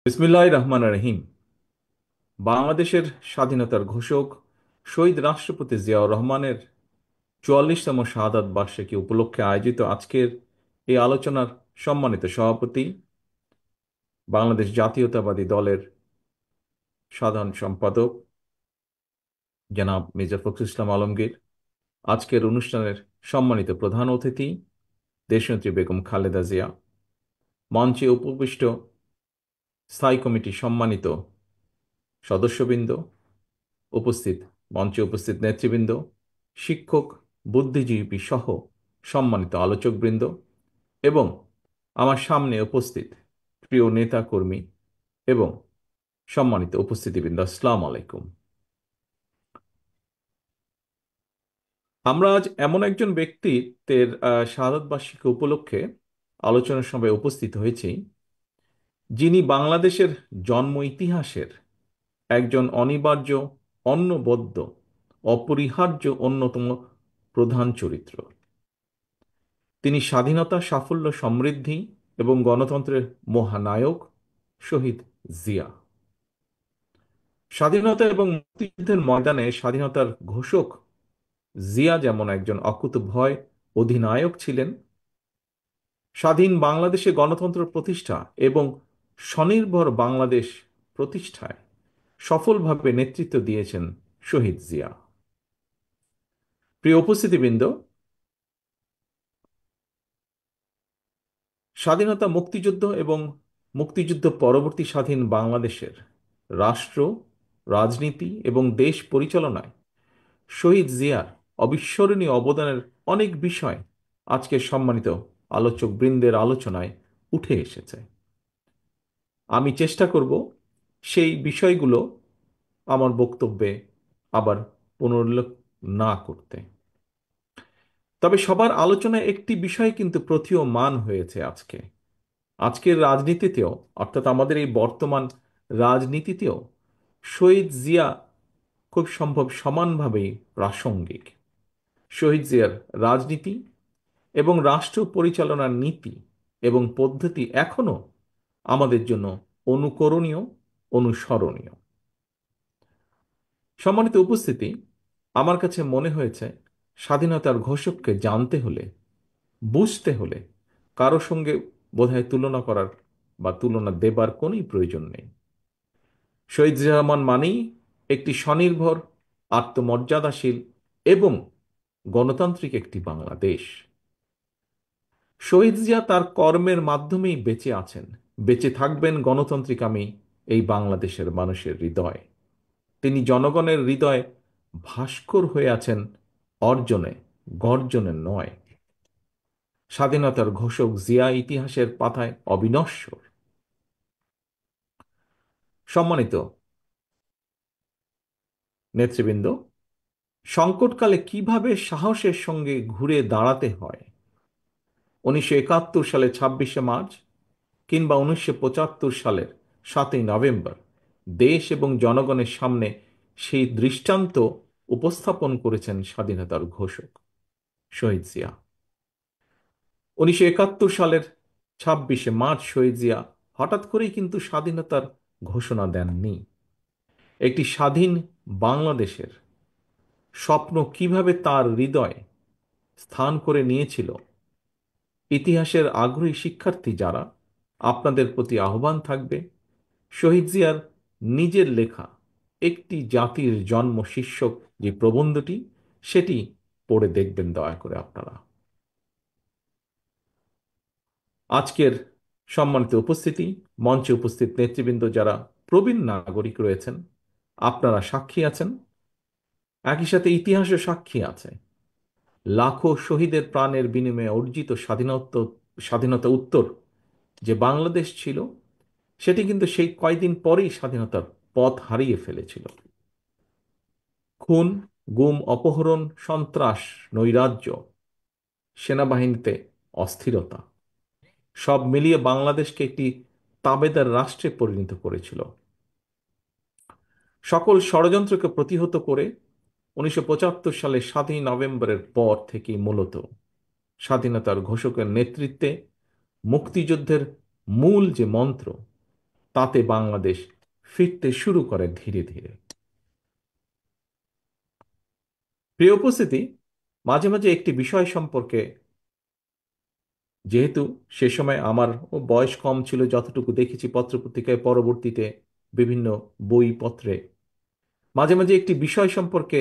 বিসমিল্লাহির রহমানির রহিম। বাংলাদেশের স্বাধীনতার ঘোষক শহীদ রাষ্ট্রপতি জিয়াউর রহমানের ৪৪তম শাহাদাত বার্ষিকী উপলক্ষে আয়োজিত আজকের এই আলোচনার সম্মানিত সভাপতি, বাংলাদেশ জাতীয়তাবাদী দলের সাধারণ সম্পাদক জনাব মির্জা ফখরুল ইসলাম আলমগীর, আজকের অনুষ্ঠানের সম্মানিত প্রধান অতিথি দেশনেত্রী বেগম খালেদা জিয়া, মঞ্চে উপবিষ্ট স্থায়ী কমিটির সম্মানিত সদস্যবৃন্দ, উপস্থিত মঞ্চে উপস্থিত নেতৃবৃন্দ, শিক্ষক, বুদ্ধিজীবী সহ সম্মানিত আলোচকবৃন্দ এবং আমার সামনে উপস্থিত প্রিয় নেতা কর্মী এবং সম্মানিত উপস্থিতিবৃন্দ, আসসালামু আলাইকুম। আমরা আজ এমন একজন ব্যক্তিত্বের শাহাদাত বার্ষিকী উপলক্ষে আলোচনার সভায় উপস্থিত হয়েছি, যিনি বাংলাদেশের জন্ম ইতিহাসের একজন অনিবার্য, অনবদ্য, অপরিহার্য অন্যতম প্রধান চরিত্র। তিনি স্বাধীনতা, সাফল্য, সমৃদ্ধি এবং গণতন্ত্রের মহানায়ক শহীদ জিয়া। স্বাধীনতা এবং মুক্তিযুদ্ধের ময়দানে স্বাধীনতার ঘোষক জিয়া যেমন একজন অকুতোভয় অধিনায়ক ছিলেন, স্বাধীন বাংলাদেশে গণতন্ত্র প্রতিষ্ঠা এবং স্বনির্ভর বাংলাদেশ প্রতিষ্ঠায় সফলভাবে নেতৃত্ব দিয়েছেন শহীদ জিয়া। প্রিয় উপস্থিতিবৃন্দ, স্বাধীনতা, মুক্তিযুদ্ধ এবং মুক্তিযুদ্ধ পরবর্তী স্বাধীন বাংলাদেশের রাষ্ট্র, রাজনীতি এবং দেশ পরিচালনায় শহীদ জিয়ার অবিস্মরণীয় অবদানের অনেক বিষয় আজকের সম্মানিত আলোচক বৃন্দের আলোচনায় উঠে এসেছে। আমি চেষ্টা করব সেই বিষয়গুলো আমার বক্তব্যে আবার পুনরুল্লেখ না করতে। তবে সবার আলোচনায় একটি বিষয় কিন্তু প্রতীয়মান হয়েছে আজকের রাজনীতিতেও, অর্থাৎ আমাদের এই বর্তমান রাজনীতিতেও শহীদ জিয়া খুব সম্ভব সমানভাবেই প্রাসঙ্গিক। শহীদ জিয়ার রাজনীতি এবং রাষ্ট্র পরিচালনার নীতি এবং পদ্ধতি এখনো আমাদের জন্য অনুকরণীয়, অনুসরণীয়। সম্মানিত উপস্থিতি, আমার কাছে মনে হয়েছে স্বাধীনতার ঘোষককে জানতে হলে, বুঝতে হলে কারো সঙ্গে বোধহয় তুলনা করার বা তুলনা দেবার কোনোই প্রয়োজন নেই। শহীদ জিয়া রহমান মানেই একটি স্বনির্ভর, আত্মমর্যাদাশীল এবং গণতান্ত্রিক একটি বাংলাদেশ। শহীদ জিয়া তার কর্মের মাধ্যমেই বেঁচে আছেন, বেঁচে থাকবেন গণতান্ত্রিকামী এই বাংলাদেশের মানুষের হৃদয়ে। তিনি জনগণের হৃদয়ে ভাস্কর হয়ে আছেন, অর্জনে, গর্জনে নয়। স্বাধীনতার ঘোষক জিয়া ইতিহাসের পাতায় অবিনশ্বর। সম্মানিত নেতৃবৃন্দ, সংকটকালে কিভাবে সাহসের সঙ্গে ঘুরে দাঁড়াতে হয়, ১৯৭১ সালে ২৬শে মার্চ কিংবা ১৯৭৫ সালের ৭ই নভেম্বর দেশ এবং জনগণের সামনে সেই দৃষ্টান্ত উপস্থাপন করেছেন স্বাধীনতার ঘোষক শহীদ জিয়া। ১৯৭১ সালের ২৬শে মার্চ শহীদ জিয়া হঠাৎ করেই কিন্তু স্বাধীনতার ঘোষণা দেননি। একটি স্বাধীন বাংলাদেশের স্বপ্ন কিভাবে তার হৃদয়ে স্থান করে নিয়েছিল, ইতিহাসের আগ্রহী শিক্ষার্থী যারা, আপনাদের প্রতি আহ্বান থাকবে শহীদ জিয়ার নিজের লেখা একটি জাতির জন্ম শীর্ষক যে প্রবন্ধটি, সেটি পড়ে দেখবেন দয়া করে আপনারা। আজকের সম্মানিত উপস্থিতি, মঞ্চে উপস্থিত নেতৃবৃন্দ যারা প্রবীণ নাগরিক রয়েছেন, আপনারা সাক্ষী আছেন, একই সাথে ইতিহাসও সাক্ষী আছে। লাখো শহীদের প্রাণের বিনিময়ে অর্জিত স্বাধীনতা উত্তর যে বাংলাদেশ ছিল, সেটি কিন্তু সেই কয়দিন পরেই স্বাধীনতার পথ হারিয়ে ফেলেছিল। খুন, গুম, অপহরণ, সন্ত্রাস, নৈরাজ্য, সেনাবাহিনীতে অস্থিরতা, সব মিলিয়ে বাংলাদেশকে একটি তাবেদার রাষ্ট্রে পরিণত করেছিল। সকল ষড়যন্ত্রকে প্রতিহত করে ১৯৭৫ সালের ৭ই নভেম্বরের পর থেকেই মূলত স্বাধীনতার ঘোষকের নেতৃত্বে মুক্তিযুদ্ধের মূল যে মন্ত্র, তাতে বাংলাদেশ ফিরতে শুরু করে ধীরে ধীরে। প্রিয় উপস্থিতি, মাঝে মাঝে একটি বিষয় সম্পর্কে, যেহেতু সে সময় আমার বয়স কম ছিল, যতটুকু দেখেছি পত্রপত্রিকায়, পরবর্তীতে বিভিন্ন বইপত্রে, মাঝে মাঝে একটি বিষয় সম্পর্কে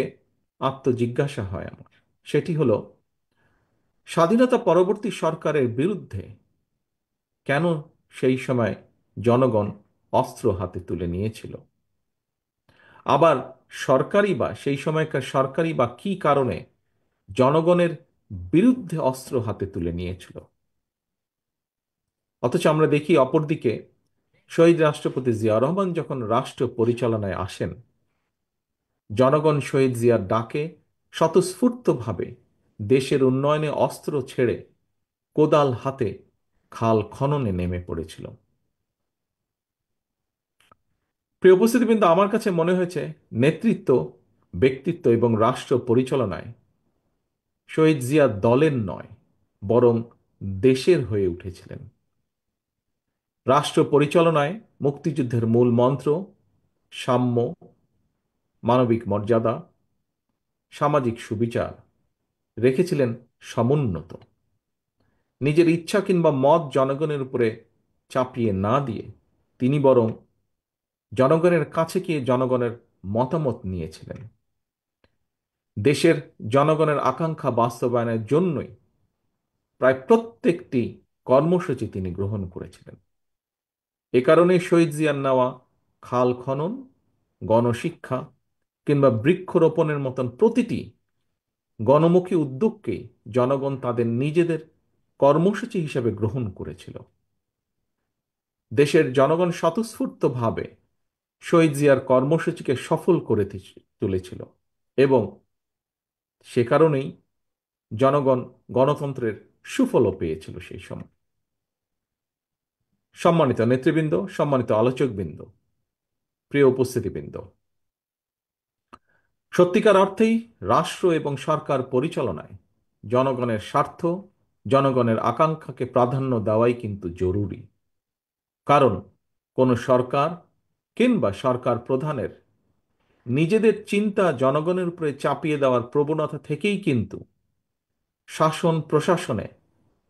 আত্মজিজ্ঞাসা হয় আমার। সেটি হলো, স্বাধীনতা পরবর্তী সরকারের বিরুদ্ধে কেন সেই সময় জনগণ অস্ত্র হাতে তুলে নিয়েছিল? আবার সেই সময়কার সরকারই বা কি কারণে জনগণের বিরুদ্ধে অস্ত্র হাতে তুলে নিয়েছিল? অথচ আমরা দেখি অপরদিকে শহীদ রাষ্ট্রপতি জিয়া রহমান যখন রাষ্ট্র পরিচালনায় আসেন, জনগণ শহীদ জিয়ার ডাকে স্বতঃস্ফূর্তভাবে দেশের উন্নয়নে অস্ত্র ছেড়ে কোদাল হাতে খাল খননে নেমে পড়েছিল। প্রিয় উপস্থিতিবৃন্দ, আমার কাছে মনে হয়েছে নেতৃত্ব, ব্যক্তিত্ব এবং রাষ্ট্র পরিচালনায় শহীদ জিয়া দলের নয়, বরং দেশের হয়ে উঠেছিলেন। রাষ্ট্র পরিচালনায় মুক্তিযুদ্ধের মূল মন্ত্র সাম্য, মানবিক মর্যাদা, সামাজিক সুবিচার রেখেছিলেন সমুন্নত। নিজের ইচ্ছা কিংবা মত জনগণের উপরে চাপিয়ে না দিয়ে তিনি বরং জনগণের কাছে গিয়ে জনগণের মতামত নিয়েছিলেন। দেশের জনগণের আকাঙ্ক্ষা বাস্তবায়নের জন্যই প্রায় প্রত্যেকটি কর্মসূচি তিনি গ্রহণ করেছিলেন। এ কারণে শহীদ জিয়ার নেওয়া খাল খনন, গণশিক্ষা কিংবা বৃক্ষরোপণের মতন প্রতিটি গণমুখী উদ্যোগকেই জনগণ তাদের নিজেদের কর্মসূচি হিসেবে গ্রহণ করেছিল। দেশের জনগণ স্বতঃস্ফূর্তভাবে শহীদ জিয়ার কর্মসূচিকে সফল করে তুলেছিল এবং সে কারণেই জনগণ গণতন্ত্রের সুফলও পেয়েছিল সেই সময়। সম্মানিত নেতৃবৃন্দ, সম্মানিত আলোচকবৃন্দ, প্রিয় উপস্থিতিবৃন্দ, সত্যিকার অর্থেই রাষ্ট্র এবং সরকার পরিচালনায় জনগণের স্বার্থ, জনগণের আকাঙ্ক্ষাকে প্রাধান্য দেওয়াই কিন্তু জরুরি। কারণ কোনো সরকার কিংবা সরকার প্রধানের নিজেদের চিন্তা জনগণের উপরে চাপিয়ে দেওয়ার প্রবণতা থেকেই কিন্তু শাসন প্রশাসনে,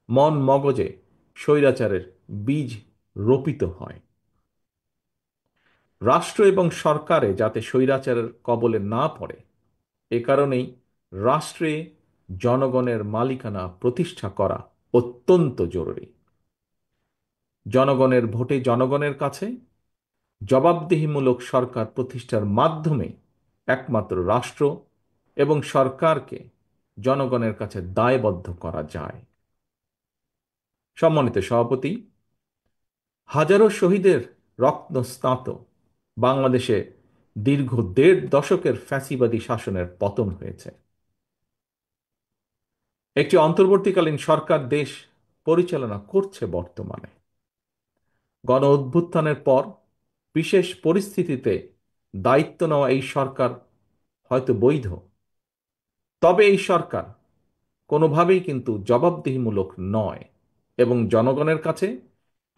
মন মগজে স্বৈরাচারের বীজ রোপিত হয়। রাষ্ট্র এবং সরকারে যাতে স্বৈরাচারের কবলে না পড়ে, এ কারণেই রাষ্ট্রে জনগণের মালিকানা প্রতিষ্ঠা করা অত্যন্ত জরুরি। জনগণের ভোটে জনগণের কাছে জবাবদিহিমূলক সরকার প্রতিষ্ঠার মাধ্যমে একমাত্র রাষ্ট্র এবং সরকারকে জনগণের কাছে দায়বদ্ধ করা যায়। সম্মানিত সভাপতি, হাজারো শহীদের রত্নস্নাত বাংলাদেশে দীর্ঘ ১.৫ দশকের ফ্যাসিবাদী শাসনের পতন হয়েছে। একটি অন্তর্বর্তীকালীন সরকার দেশ পরিচালনা করছে বর্তমানে। গণ অভ্যুত্থানের পর বিশেষ পরিস্থিতিতে দায়িত্ব নেওয়া এই সরকার হয়তো বৈধ, তবে এই সরকার কোনোভাবেই কিন্তু জবাবদিহিমূলক নয় এবং জনগণের কাছে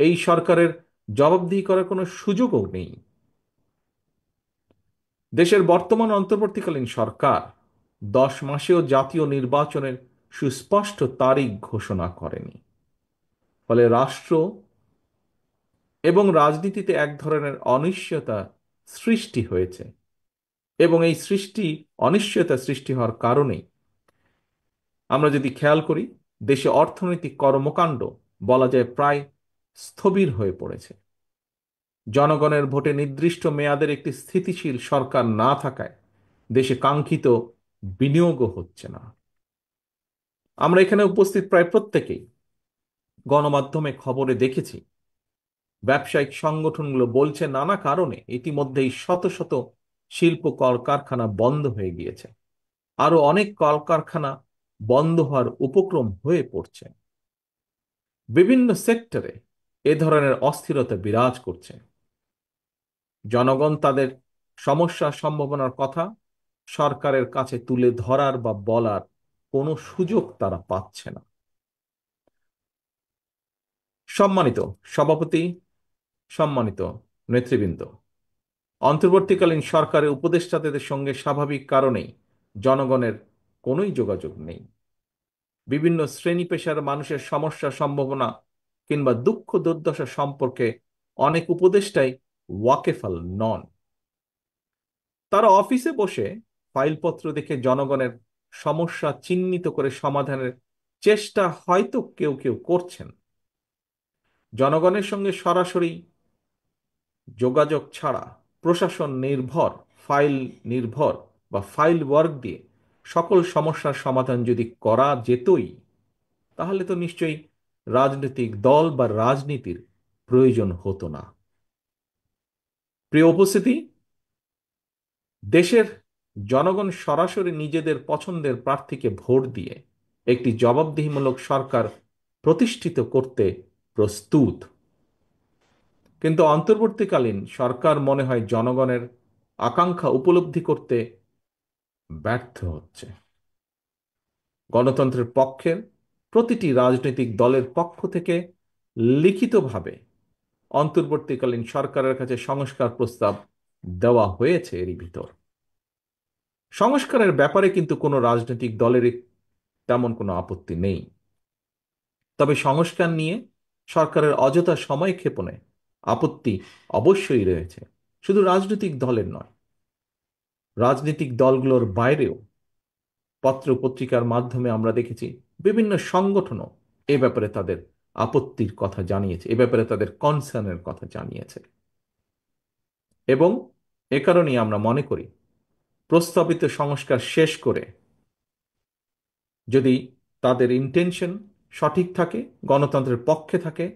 এই সরকারের জবাবদিহি করার কোনো সুযোগও নেই। দেশের বর্তমান অন্তর্বর্তীকালীন সরকার 10 মাসেও জাতীয় নির্বাচনের সুস্পষ্ট তারিখ ঘোষণা করেনি। ফলে রাষ্ট্র এবং রাজনীতিতে এক ধরনের অনিশ্চয়তা সৃষ্টি হয়েছে এবং এই অনিশ্চয়তা সৃষ্টি হওয়ার কারণে আমরা যদি খেয়াল করি, দেশে অর্থনৈতিক কর্মকাণ্ড বলা যায় প্রায় স্থবির হয়ে পড়েছে। জনগণের ভোটে নির্দিষ্ট মেয়াদের একটি স্থিতিশীল সরকার না থাকায় দেশে কাঙ্ক্ষিত বিনিয়োগও হচ্ছে না। আমরা এখানে উপস্থিত প্রায় প্রত্যেকেই গণমাধ্যমে খবরে দেখেছি, ব্যবসায়িক সংগঠনগুলো বলছে নানা কারণে ইতিমধ্যেই শত শত শিল্প কলকারখানা বন্ধ হয়ে গিয়েছে। আরো অনেক কলকারখানা বন্ধ হওয়ার উপক্রম হয়ে পড়ছে। বিভিন্ন সেক্টরে এ ধরনের অস্থিরতা বিরাজ করছে। জনগণ তাদের সমস্যা সম্ভাবনার কথা সরকারের কাছে তুলে ধরার বা বলার কোনো সুযোগ তারা পাচ্ছে না। সম্মানিত সভাপতি, সম্মানিত নেতৃবৃন্দ, অন্তর্বর্তীকালীন সরকারের উপদেষ্টাদের সঙ্গে স্বাভাবিক কারণেই জনগণের কোনোই যোগাযোগ নেই। বিভিন্ন শ্রেণী পেশার মানুষের সমস্যা, সম্ভাবনা কিংবা দুঃখ দুর্দশা সম্পর্কে অনেক উপদেষ্টাই ওয়াকেফাল নন। তারা অফিসে বসে ফাইলপত্র দেখে জনগণের সমস্যা চিহ্নিত করে সমাধানের চেষ্টা হয়তো কেউ কেউ করছেন। জনগণের সঙ্গে সরাসরি যোগাযোগ ছাড়া প্রশাসন নির্ভর, ফাইল নির্ভর বা ফাইল ওয়ার্ক দিয়ে সকল সমস্যার সমাধান যদি করা যেতই, তাহলে তো নিশ্চয়ই রাজনৈতিক দল বা রাজনীতির প্রয়োজন হতো না। প্রিয় উপস্থিতি, দেশের জনগণ সরাসরি নিজেদের পছন্দের প্রার্থীকে ভোট দিয়ে একটি জবাবদিহিমূলক সরকার প্রতিষ্ঠিত করতে প্রস্তুত। কিন্তু অন্তর্বর্তীকালীন সরকার মনে হয় জনগণের আকাঙ্ক্ষা উপলব্ধি করতে ব্যর্থ হচ্ছে। গণতন্ত্রের পক্ষের প্রতিটি রাজনৈতিক দলের পক্ষ থেকে লিখিতভাবে অন্তর্বর্তীকালীন সরকারের কাছে সংস্কার প্রস্তাব দেওয়া হয়েছে। এরই ভিতর সংস্কারের ব্যাপারে কিন্তু কোনো রাজনৈতিক দলেরই তেমন কোনো আপত্তি নেই। তবে সংস্কার নিয়ে সরকারের অযথা সময় ক্ষেপণে আপত্তি অবশ্যই রয়েছে, শুধু রাজনৈতিক দলের নয়, রাজনৈতিক দলগুলোর বাইরেও পত্র পত্রিকার মাধ্যমে আমরা দেখেছি বিভিন্ন সংগঠনও এ ব্যাপারে তাদের আপত্তির কথা জানিয়েছে, এ ব্যাপারে তাদের কনসার্নের কথা জানিয়েছে। এবং এ কারণেই আমরা মনে করি প্রস্তাবিত সংস্কার শেষ করে, যদি তাদের ইন্টেনশন সঠিক থাকে, গণতন্ত্রের পক্ষে থাকে,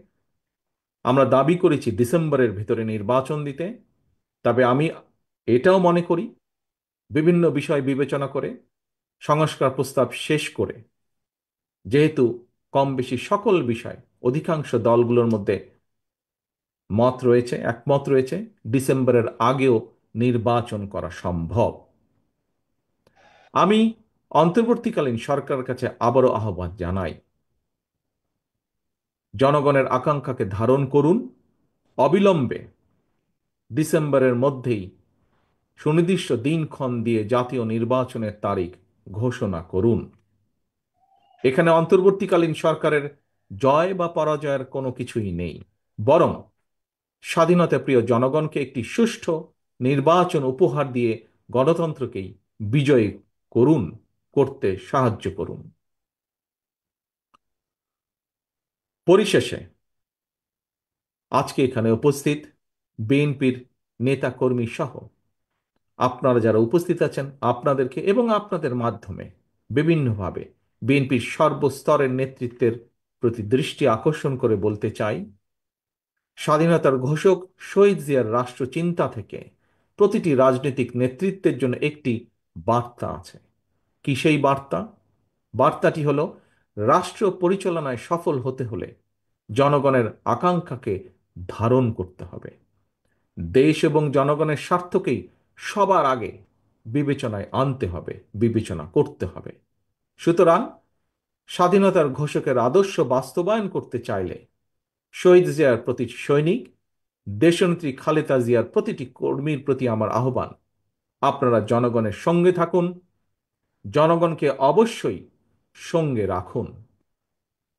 আমরা দাবি করেছি ডিসেম্বরের ভিতরে নির্বাচন দিতে, তবে আমি এটাও মনে করি বিভিন্ন বিষয় বিবেচনা করে সংস্কার প্রস্তাব শেষ করে, যেহেতু কম বেশি সকল বিষয় অধিকাংশ দলগুলোর মধ্যে মত রয়েছে, একমত রয়েছে, ডিসেম্বরের আগেও নির্বাচন করা সম্ভব। আমি অন্তর্বর্তীকালীন সরকারের কাছে আবারও আহ্বান জানাই, জনগণের আকাঙ্ক্ষাকে ধারণ করুন, অবিলম্বে ডিসেম্বরের মধ্যেই সুনির্দিষ্ট দিনক্ষণ দিয়ে জাতীয় নির্বাচনের তারিখ ঘোষণা করুন। এখানে অন্তর্বর্তীকালীন সরকারের জয় বা পরাজয়ের কোনো কিছুই নেই, বরং স্বাধীনতা প্রিয় জনগণকে একটি সুষ্ঠু নির্বাচন উপহার দিয়ে গণতন্ত্রকেই বিজয়ী করুন, করতে সাহায্য করুন। পরিশেষে আজকে এখানে উপস্থিত বিএনপির নেতাকর্মী সহ আপনারা যারা উপস্থিত আছেন, আপনাদেরকে এবং আপনাদের মাধ্যমে বিভিন্নভাবে বিএনপির সর্বস্তরের নেতৃত্বের প্রতি দৃষ্টি আকর্ষণ করে বলতে চাই, স্বাধীনতার ঘোষক শহীদ জিয়ার রাষ্ট্রচিন্তা থেকে প্রতিটি রাজনৈতিক নেতৃত্বের জন্য একটি বার্তা আছে। কি সেই বার্তা? বার্তাটি হলো, রাষ্ট্র পরিচালনায় সফল হতে হলে জনগণের আকাঙ্ক্ষাকে ধারণ করতে হবে, দেশ এবং জনগণের স্বার্থকেই সবার আগে বিবেচনায় আনতে হবে, বিবেচনা করতে হবে। সুতরাং স্বাধীনতার ঘোষকের আদর্শ বাস্তবায়ন করতে চাইলে শহীদ জিয়ার প্রতি সৈনিক, দেশনেত্রী খালেদা জিয়ার প্রতিটি কর্মীর প্রতি আমার আহ্বান, আপনারা জনগণের সঙ্গে থাকুন, জনগণকে অবশ্যই সঙ্গে রাখুন।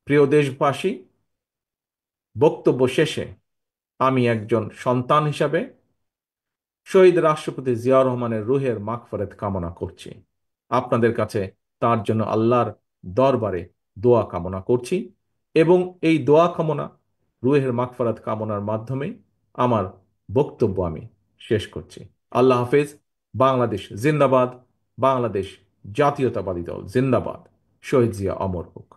প্রিয় দেশবাসী, বক্তব্য শেষে আমি একজন সন্তান হিসাবে শহীদ রাষ্ট্রপতি জিয়াউর রহমানের রুহের মাগফিরাত কামনা করছি। আপনাদের কাছে তার জন্য আল্লাহর দরবারে দোয়া কামনা করছি, এবং এই দোয়া কামনা, রুহের মাগফিরাত কামনার মাধ্যমে আমার বক্তব্য আমি শেষ করছি। আল্লাহ হাফেজ। বাংলাদেশ জিন্দাবাদ। বাংলাদেশ জাতীয়তাবাদী দল জিন্দাবাদ। শহীদ জিয়া অমর হোক।